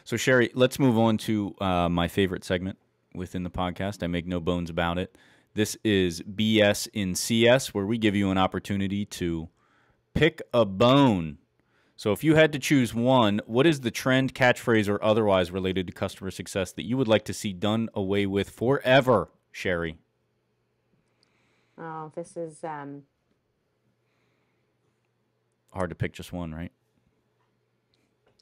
So, Shari, let's move on to my favorite segment within the podcast. I make no bones about it. This is BS in CS, where we give you an opportunity to pick a bone. So if you had to choose one, what is the trend, catchphrase, or otherwise related to customer success that you would like to see done away with forever, Shari? Oh, this is... Hard to pick just one, right?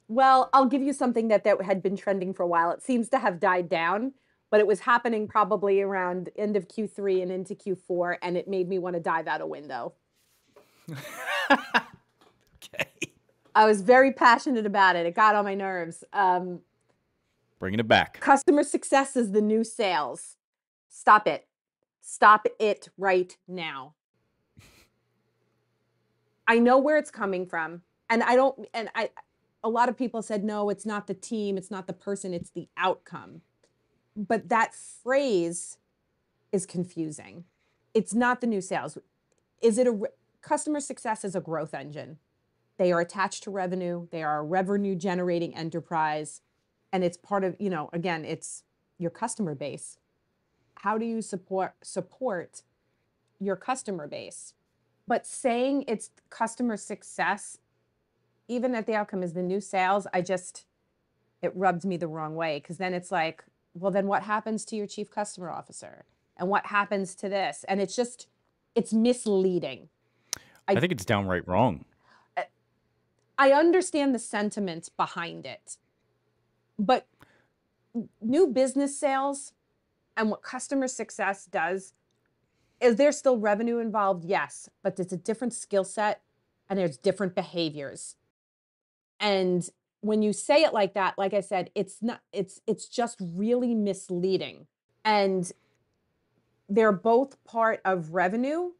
Well, I'll give you something that had been trending for a while. It seems to have died down, but it was happening probably around end of Q3 and into Q4, and it made me want to dive out a window. Okay. I was very passionate about it. It got on my nerves. Bringing it back. Customer success is the new sales. Stop it. Stop it right now. I know where it's coming from, and a lot of people said, no, it's not the team, it's not the person, it's the outcome. But that phrase is confusing. It's not the new sales. Customer success is a growth engine. They are attached to revenue. They are a revenue generating enterprise. And it's part of, again, it's your customer base. How do you support your customer base? But saying it's customer success, even that the outcome is the new sales, it rubbed me the wrong way. Because then it's like, well, then what happens to your chief customer officer? And what happens to this? And it's misleading. I think it's downright wrong. I understand the sentiment behind it. But new business sales and what customer success does, is there still revenue involved? Yes, but it's a different skill set and there's different behaviors. And when you say it like that, like I said, it's just really misleading. And they're both part of revenue,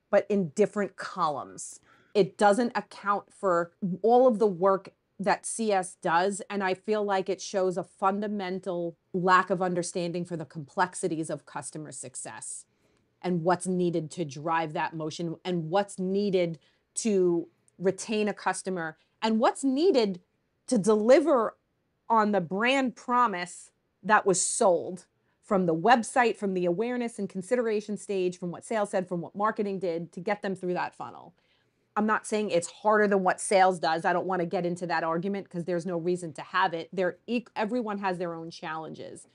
but in different columns. It doesn't account for all of the work that CS does. And I feel like it shows a fundamental lack of understanding for the complexities of customer success and what's needed to drive that motion and what's needed to retain a customer and what's needed to deliver on the brand promise that was sold from the website, from the awareness and consideration stage, from what sales said, from what marketing did to get them through that funnel. I'm not saying it's harder than what sales does. I don't want to get into that argument because there's no reason to have it. Everyone has their own challenges.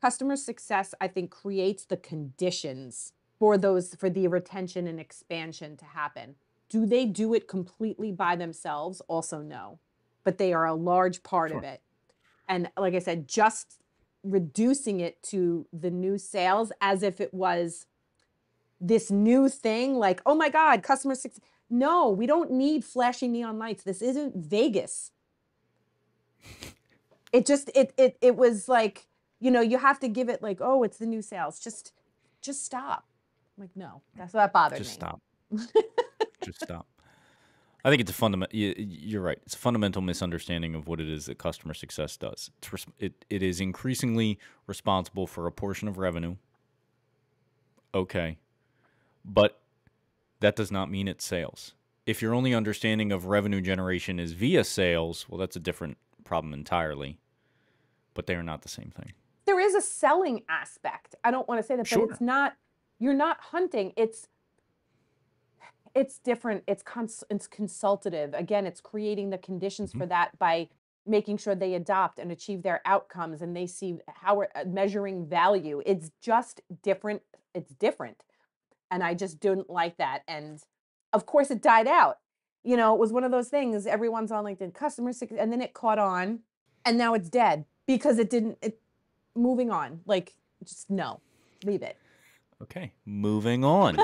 Customer success, I think, creates the conditions for the retention and expansion to happen. Do they do it completely by themselves? Also, no. But they are a large part of it. And like I said, just reducing it to the new sales as if it was this new thing, like, oh my God, customer success. No, we don't need flashing neon lights. This isn't Vegas. It was like, you have to give it like, oh, it's the new sales. Just stop. I'm like, no, that's what bothered me. Just stop. Just stop. I think it's a fundamental. You're right. It's a fundamental misunderstanding of what it is that customer success does. It is increasingly responsible for a portion of revenue. Okay, but that does not mean it's sales. If your only understanding of revenue generation is via sales, well, that's a different problem entirely. But they are not the same thing. There is a selling aspect. I don't want to say that, Sure. But it's not. You're not hunting. It's different. It's consultative. Again, it's creating the conditions for that by making sure they adopt and achieve their outcomes and they see how we're measuring value. It's just different. It's different. And I just didn't like that. And of course it died out. It was one of those things, everyone's on LinkedIn, customer success, and then it caught on and now it's dead because moving on, like, just no, leave it. Okay, moving on.